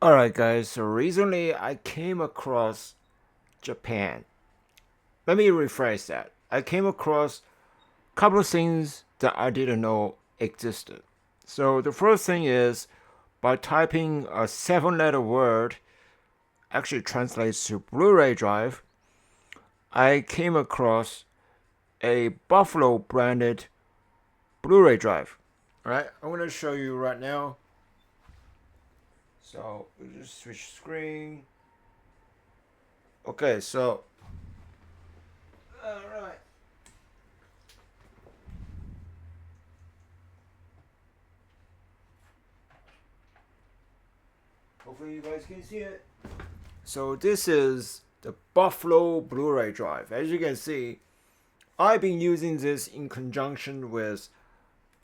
Alright guys, so recently I came across Japan. Let me rephrase that. I came across a couple of things that I didn't know existed. So the first thing is by typing a 7-letter word, actually translates to Blu-ray drive, I came across a Buffalo branded Blu-ray drive. Alright, I'm gonna show you right now. So we just switch screen. Okay, so alright. Hopefully you guys can see it. So this is the Buffalo Blu-ray drive. As you can see, I've been using this in conjunction with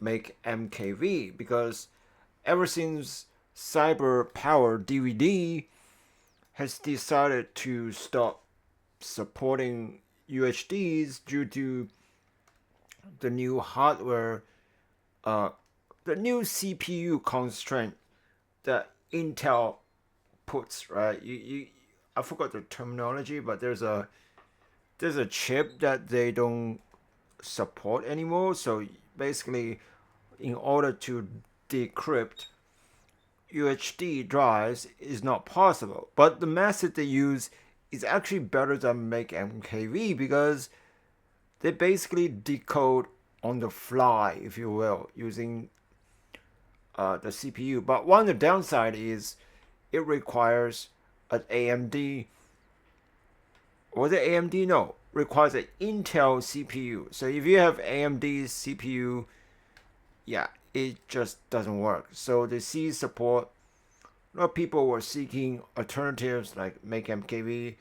Make MKV because ever since Cyber Power DVD has decided to stop supporting UHDs due to the new hardware, uh, the new CPU constraint that Intel puts, right? I forgot the terminology, but there's a chip that they don't support anymore. So basically, in order to decrypt UHD drives is not possible. But the method they use is actually better than Make MKV because they basically decode on the fly, if you will, using the CPU. But one of the downside is it requires an AMD. Was it AMD? No, requires an Intel CPU. So if you have AMD CPU, yeah, it just doesn't work. So the C support. A lot of people were seeking alternatives like Make MKV.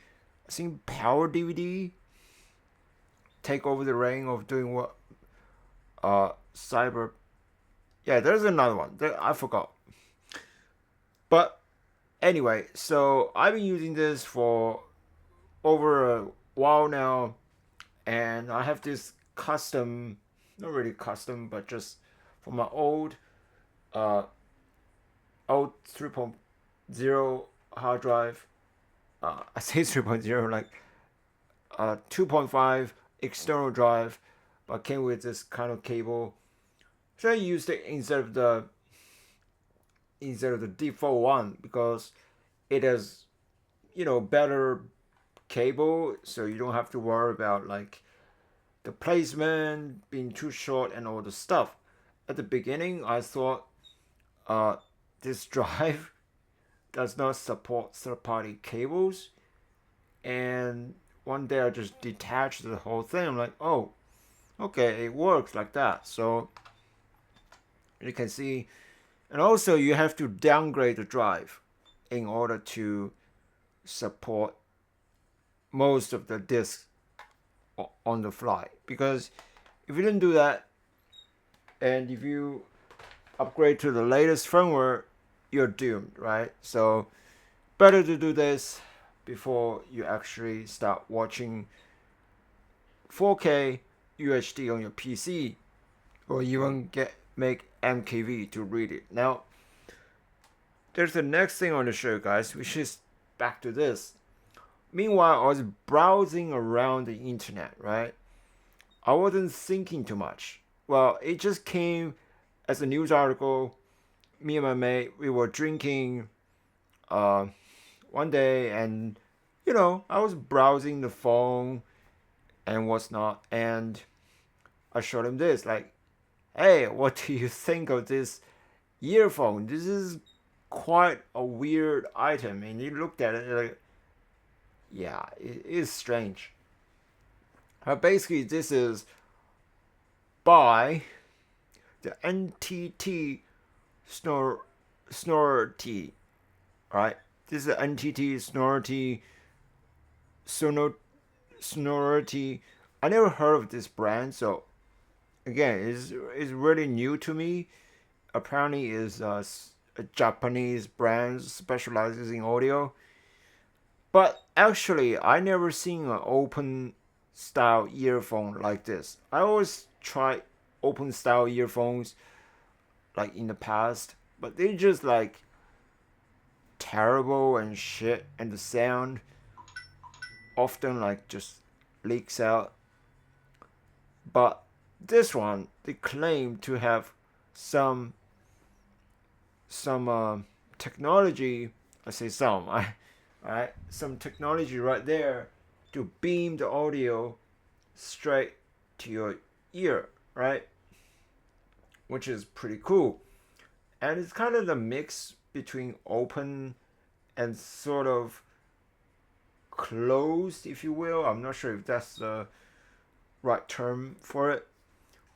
I think Power DVD take over the reign of doing what Cyber. Yeah, there's another one. I forgot. But anyway, so I've been using this for over a while now, and I have this custom, not really custom, but just for my uh, old 3.0 hard drive. I say 3.0 like 2.5 external drive, but came with this kind of cable. So I used it instead of the default one because it has better cable, so you don't have to worry about like the placement being too short and all the stuff. At the beginning, I thought uh, this drive does not support third-party cables, and one day I just detached the whole thing. I'm like, oh, okay, it works like that. So you can see, and also you have to downgrade the drive in order to support most of the disks on the fly. Because if you didn't do that, and if you upgrade to the latest firmware, you're doomed, right? So better to do this before you actually start watching 4K UHD on your PC, or even make MKV to read it. Now, there's the next thing I want to show you guys, which is back to this. Meanwhile, I was browsing around the internet, right? I wasn't thinking too much. Well, it just came as a news article. Me and my mate, we were drinking one day, and I was browsing the phone and what's not, and I showed him this, like, hey, what do you think of this earphone? This is quite a weird item. And he looked at it like, yeah, it is strange. But basically, this is by the NTT Sonority, right? This is NTT Sonority. I never heard of this brand, so again, it's really new to me. Apparently, is a Japanese brand specializes in audio. But actually, I never seen an open style earphone like this. I always tried open style earphones like in the past, but they just like terrible and shit, and the sound often like just leaks out. But this one, they claim to have some technology. I say some, right? Some technology right there to beam the audio straight to your ear, right? Which is pretty cool. And it's kind of the mix between open and sort of closed, if you will. I'm not sure if that's the right term for it.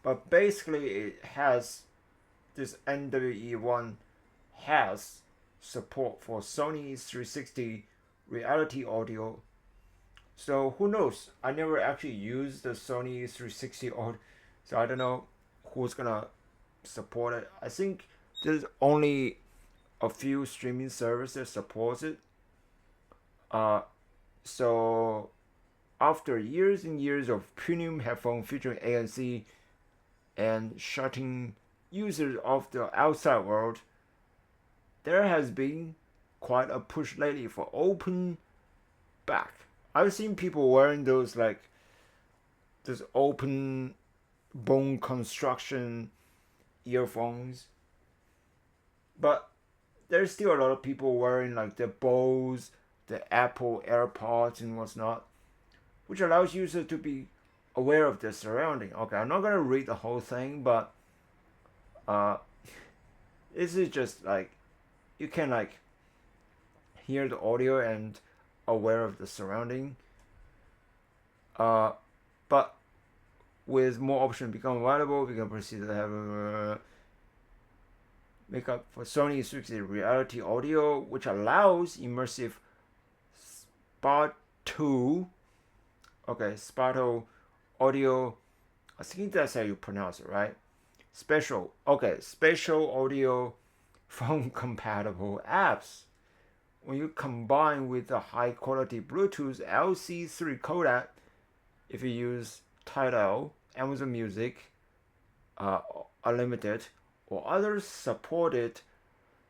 But basically, it has this NWE1 has support for Sony 360 reality audio. So who knows? I never actually used the Sony 360 audio, so I don't know who's gonna support it. I think there's only a few streaming services support it. So after years and years of premium headphone featuring ANC and shutting users off the outside world, there has been quite a push lately for open back. I've seen people wearing those open bone construction earphones, but there's still a lot of people wearing like the Bose, the Apple AirPods and whatnot, which allows users to be aware of their surrounding. Okay, I'm not gonna read the whole thing, but this is just like you can like hear the audio and aware of the surrounding. But with more options become available, we can proceed to have make up for Sony 360 reality audio, which allows immersive spatial audio. I think that's how you pronounce it, right? Spatial audio phone compatible apps. When you combine with the high quality Bluetooth LC3 codec, if you use Tidal, Amazon Music, Unlimited, or other supported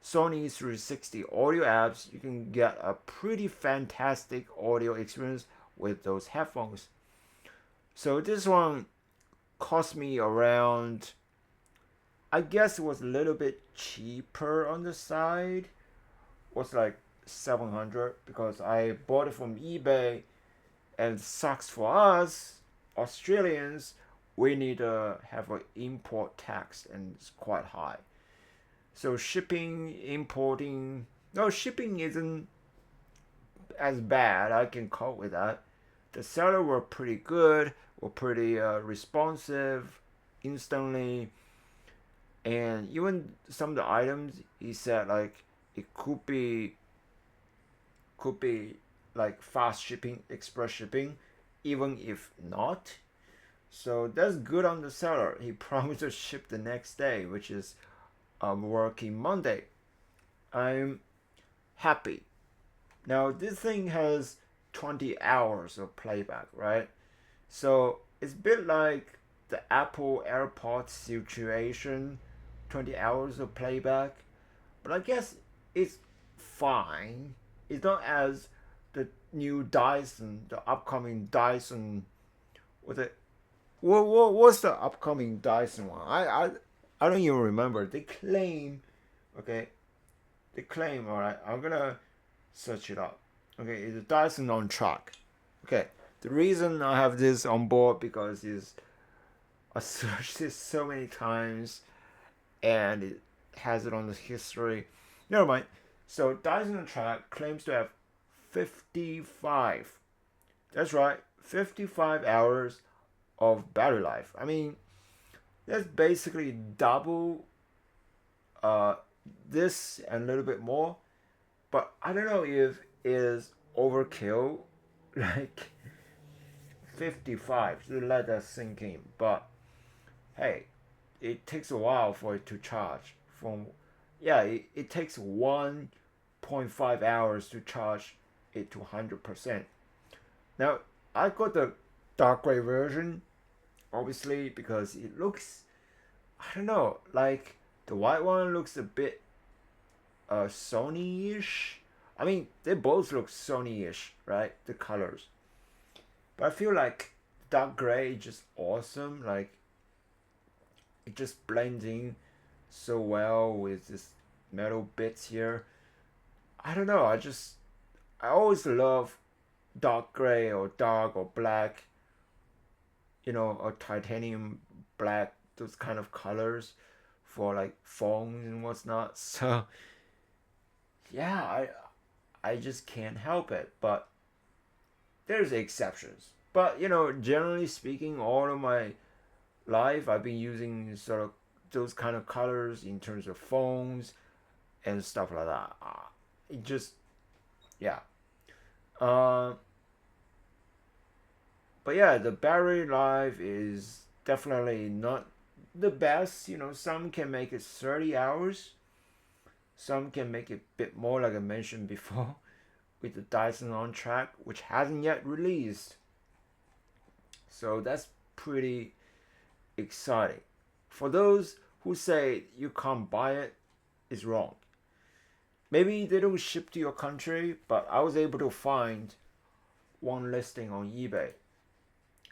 Sony 360 audio apps, you can get a pretty fantastic audio experience with those headphones. So this one cost me around, I guess it was a little bit cheaper on the side. It was like $700 because I bought it from eBay, and sucks for us Australians, we need to have an import tax and it's quite high. So shipping isn't as bad. I can cope with that. The seller were pretty good, were pretty responsive instantly, and even some of the items he said like it could be like fast shipping, express shipping, even if not. So that's good on the seller. He promised to ship the next day, which is working Monday. I'm happy. Now this thing has 20 hours of playback, right? So it's a bit like the Apple AirPods situation, 20 hours of playback. But I guess it's fine. It's not as the new Dyson, the upcoming Dyson. What's the upcoming Dyson one? I don't even remember. They claim, okay. They claim, all right. I'm gonna search it up. Okay, it's a Dyson on track. Okay, the reason I have this on board because I searched this so many times, and it has it on the history. Never mind. So Dyson on track claims to have 55. That's right, 55 hours of battery life. I mean, that's basically double this and a little bit more. But I don't know if it is overkill, like 55. So let that sink in. But hey, it takes a while for it to charge. It takes 1.5 hours to charge it to 100%. Now I got the dark gray version, obviously, because it looks, I don't know, like the white one looks a bit Sony-ish, I mean, they both look Sony-ish, right? The colors. But I feel like dark gray is just awesome. Like, it just blends in so well with this metal bits here. I don't know. I always love dark gray or dark or black, or titanium black, those kind of colors for like phones and what's not. So yeah, I just can't help it. But there's exceptions. But generally speaking, all of my life I've been using sort of those kind of colors in terms of phones and stuff like that. It just, yeah. Uh, but yeah, the battery life is definitely not the best. Some can make it 30 hours. Some can make it a bit more, like I mentioned before, with the Dyson On Track, which hasn't yet released. So that's pretty exciting. For those who say you can't buy it, is wrong. Maybe they don't ship to your country, but I was able to find one listing on eBay.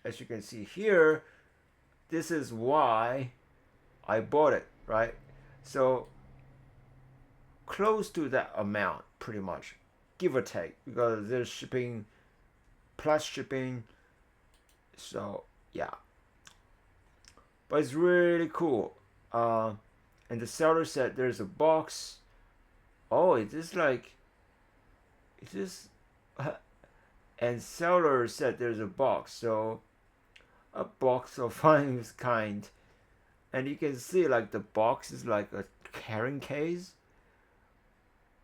As you can see here, this is why I bought it, right? So close to that amount, pretty much, give or take, because there's shipping plus shipping. So yeah, but it's really cool. And the seller said there's a box. Oh, is this like, is this? And seller said there's a box. So a box of fine kind, and you can see like the box is like a carrying case,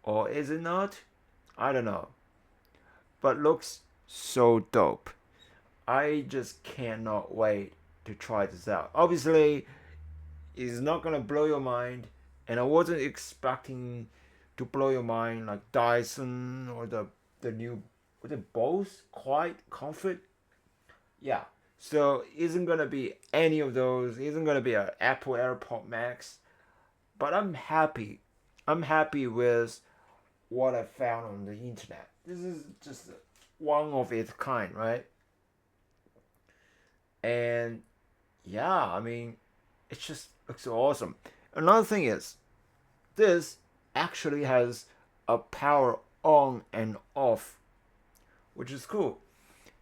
or is it not? I don't know, but looks so dope. I just cannot wait to try this out. Obviously, it's not gonna blow your mind, and I wasn't expecting to blow your mind like Dyson or the new, was it Bose Quiet Comfort? Yeah. So isn't gonna be any of those. Isn't gonna be an Apple AirPod Max. But I'm happy. I'm happy with what I found on the internet. This is just one of its kind, right? And yeah, I mean, it just looks so awesome. Another thing is, this actually has a power on and off, which is cool.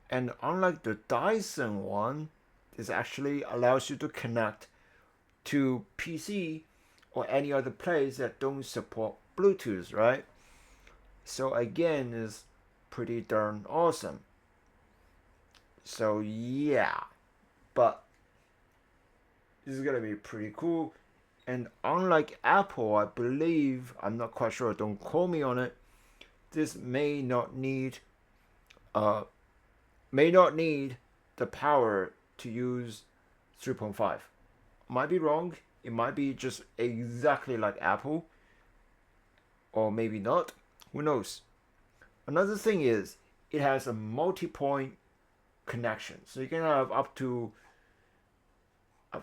And unlike the Dyson one, this actually allows you to connect to PC or any other place that don't support Bluetooth, right? So again, is pretty darn awesome. So yeah, but this is gonna be pretty cool. And unlike Apple, I believe, I'm not quite sure, don't quote me on it, this uh may not need the power to use 3.5. Might be wrong. It might be just exactly like Apple, or maybe not. Who knows? Another thing is it has a multi-point connection, so you can have up to a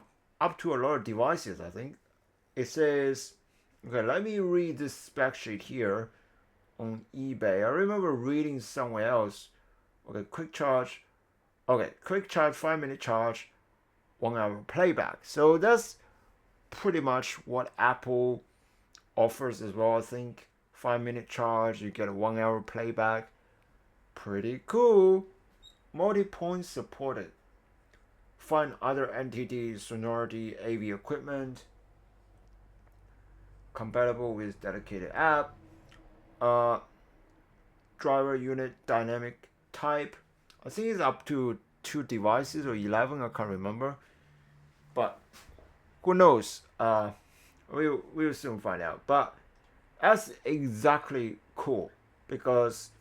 lot of devices. I think it says. Okay, let me read this spec sheet here on eBay. I remember reading somewhere else. Okay, quick charge. Okay, quick charge, 5-minute charge, 1 hour playback. So that's pretty much what Apple offers as well. I think 5-minute charge, you get a 1 hour playback. Pretty cool. Multi-point supported. Find other NTT Sonority AV equipment. Compatible with dedicated app. Driver unit dynamic type. I think it's up to 2 devices or 11. I can't remember. But who knows? We'll soon find out. But that's exactly cool, because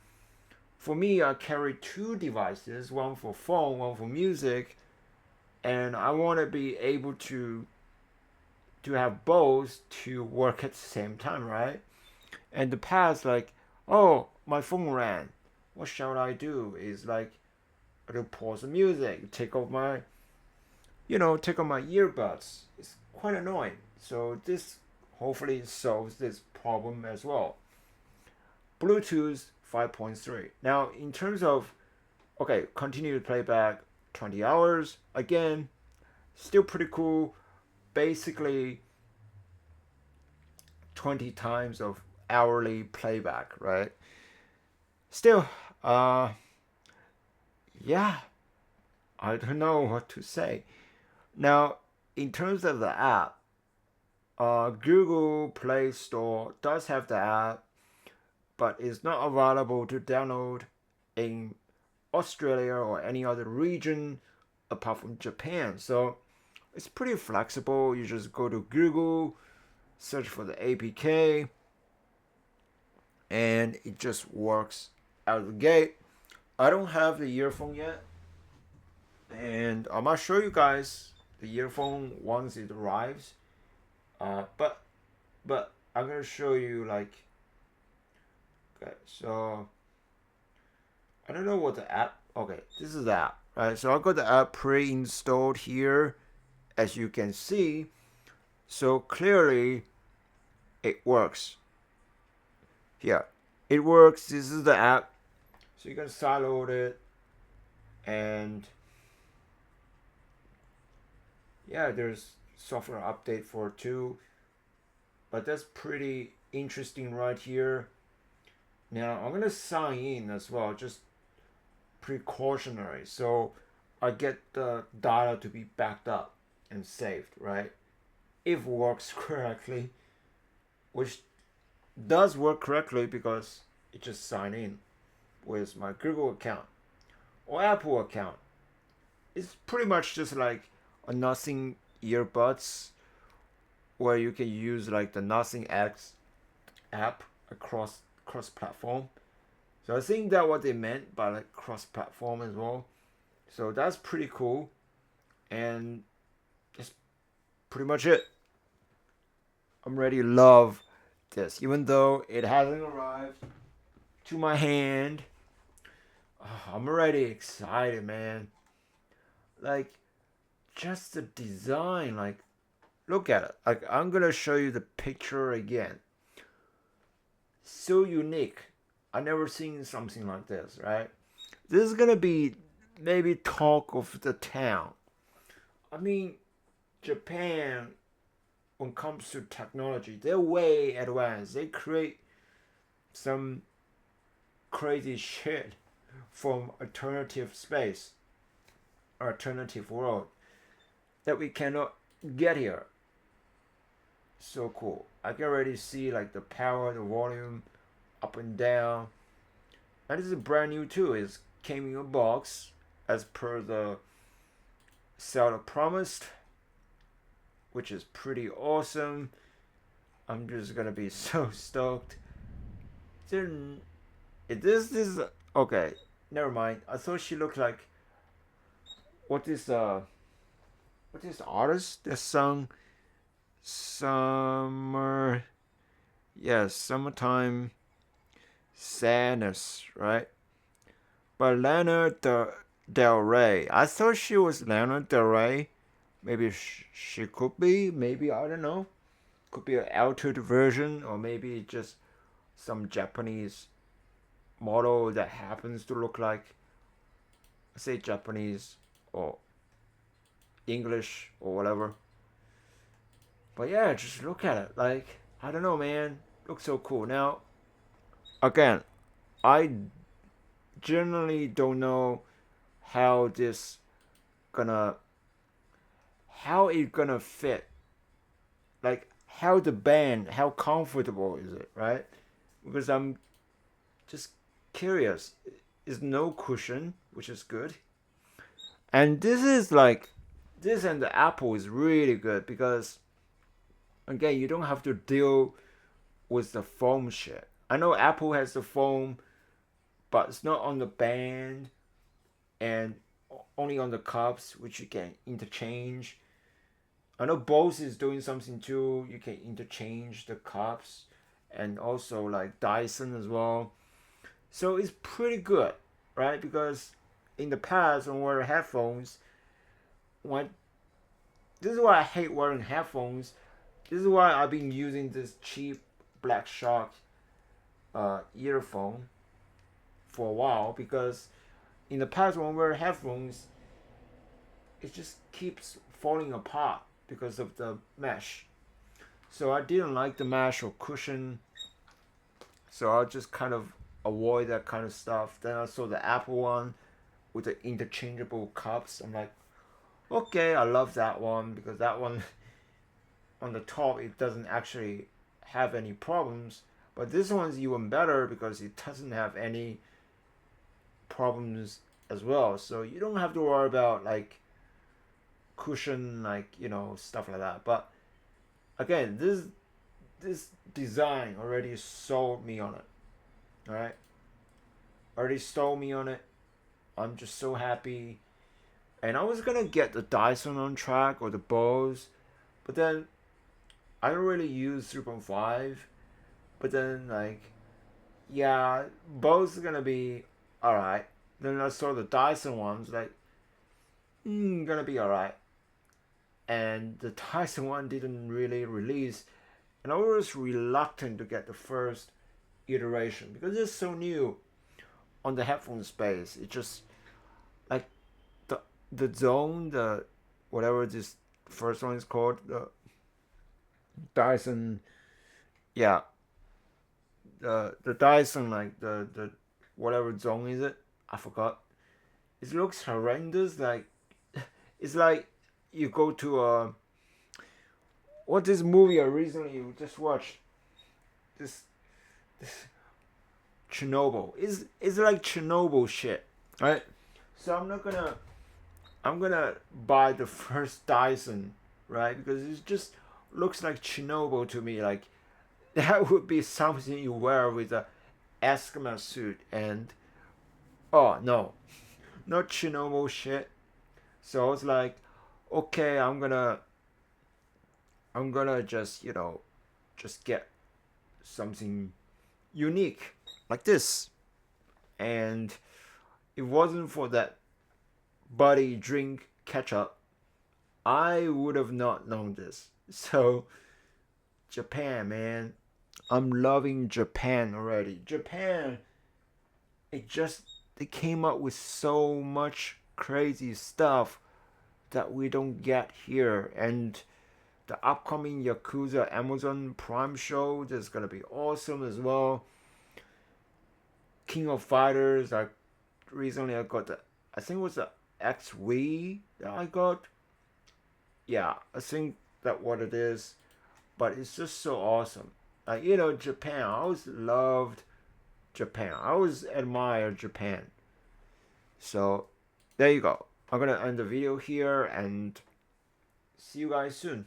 for me, I carry 2 devices, one for phone, one for music, and I want to be able to have both to work at the same time, right? And the past, like, oh, my phone ran. What shall I do? Is like, I will pause the music, take off my earbuds. It's quite annoying. So this hopefully solves this problem as well. Bluetooth 5.3. Now, in terms of, okay, continued playback 20 hours. Again, still pretty cool. Basically, 20 times of hourly playback, right? Still, yeah, I don't know what to say. Now, in terms of the app, Google Play Store does have the app, but it's not available to download in Australia or any other region apart from Japan. So it's pretty flexible. You just go to Google, search for the APK, and it just works out of the gate. I don't have the earphone yet, and I might show you guys the earphone once it arrives. But I'm gonna show you like, okay, so I don't know what the app. Okay, this is the app, right? So I got the app pre-installed here, as you can see. So clearly, it works. Here, it works. This is the app. So you can sideload it, and yeah, there's software update for 2. But that's pretty interesting right here. Now I'm gonna sign in as well, just precautionary, so I get the data to be backed up and saved, right? If it works correctly, which does work correctly because it just signed in with my Google account or Apple account. It's pretty much just like a Nothing earbuds, where you can use like the Nothing X app across platform. So I think that's what they meant by like cross platform as well. So that's pretty cool, and that's pretty much it. I'm ready to love this, even though it hasn't arrived to my hand. I'm already excited, man. Like, just the design, like, look at it. Like, I'm gonna show you the picture again. So unique. I never seen something like this, right? This is gonna be maybe talk of the town. I mean, Japan, when it comes to technology, they're way advanced. They create some crazy shit from alternative space, alternative world that we cannot get here. So cool. I can already see like the power, the volume, up and down. And this is brand new too. It came in a box as per the seller promised, which is pretty awesome. I'm just gonna be so stoked. This is okay. Never mind. I thought she looked like what is the artist that sung summer? Yes, summertime sadness, right? But Lana Del Rey. I thought she was Lana Del Rey. Maybe she could be. Maybe I don't know. Could be an altered version, or maybe just some Japanese model that happens to look like, say, Japanese or English or whatever. But yeah, just look at it. Like, I don't know, man. Looks so cool. Now, again, I generally don't know how this gonna how it gonna fit. Like, how the band, how comfortable is it, right? Because I'm just curious. It's no cushion, which is good. And this is like, this and the Apple is really good because, again, you don't have to deal with the foam shit. I know Apple has the foam, but it's not on the band and only on the cups, which you can interchange. I know Bose is doing something too. You can interchange the cups, and also like Dyson as well. So it's pretty good, right? Because in the past, when we wear headphones, when this is why I hate wearing headphones. This is why I've been using this cheap Black Shark earphone for a while, because in the past when we wear headphones, it just keeps falling apart because of the mesh. So I didn't like the mesh or cushion, so I just kind of avoid that kind of stuff. Then I saw the Apple one with the interchangeable cups. I'm like, okay, I love that one, because that one on the top it doesn't actually have any problems. But this one's even better because it doesn't have any problems as well. So you don't have to worry about like cushion, like, you know, stuff like that. But again, this design already sold me on it. All right, already sold me on it. I'm just so happy. And I was gonna get the Dyson on track or the Bose, but then I don't really use 3.5. But then like, yeah, Bose is gonna be alright. Then I saw the Dyson ones, like, gonna be alright. And the Dyson one didn't really release, and I was reluctant to get the first iteration because it's so new on the headphone space. It just like the zone, the whatever this first one is called, the Dyson, yeah, the Dyson, like the whatever zone is it? I forgot. It looks horrendous. Like it's like you go to a what this movie I recently just watched. This Chernobyl. It's like Chernobyl shit, right? So I'm gonna buy the first Dyson, right? Because it just looks like Chernobyl to me. Like that would be something you wear with a Eskimo suit, and oh no, not Chernobyl shit. So I was like, okay, I'm gonna just, you know, just get something unique like this. And if it wasn't for that buddy drink ketchup, I would have not known this. So Japan, man, I'm loving Japan already. Japan, it just they came up with so much crazy stuff that we don't get here. And the upcoming Yakuza Amazon Prime show is gonna be awesome as well. King of Fighters, recently I got the, I think it was the XV that I got. Yeah, I think that what it is. But it's just so awesome. Like, you know, Japan. I always loved Japan. I always admired Japan. So there you go. I'm gonna end the video here and see you guys soon.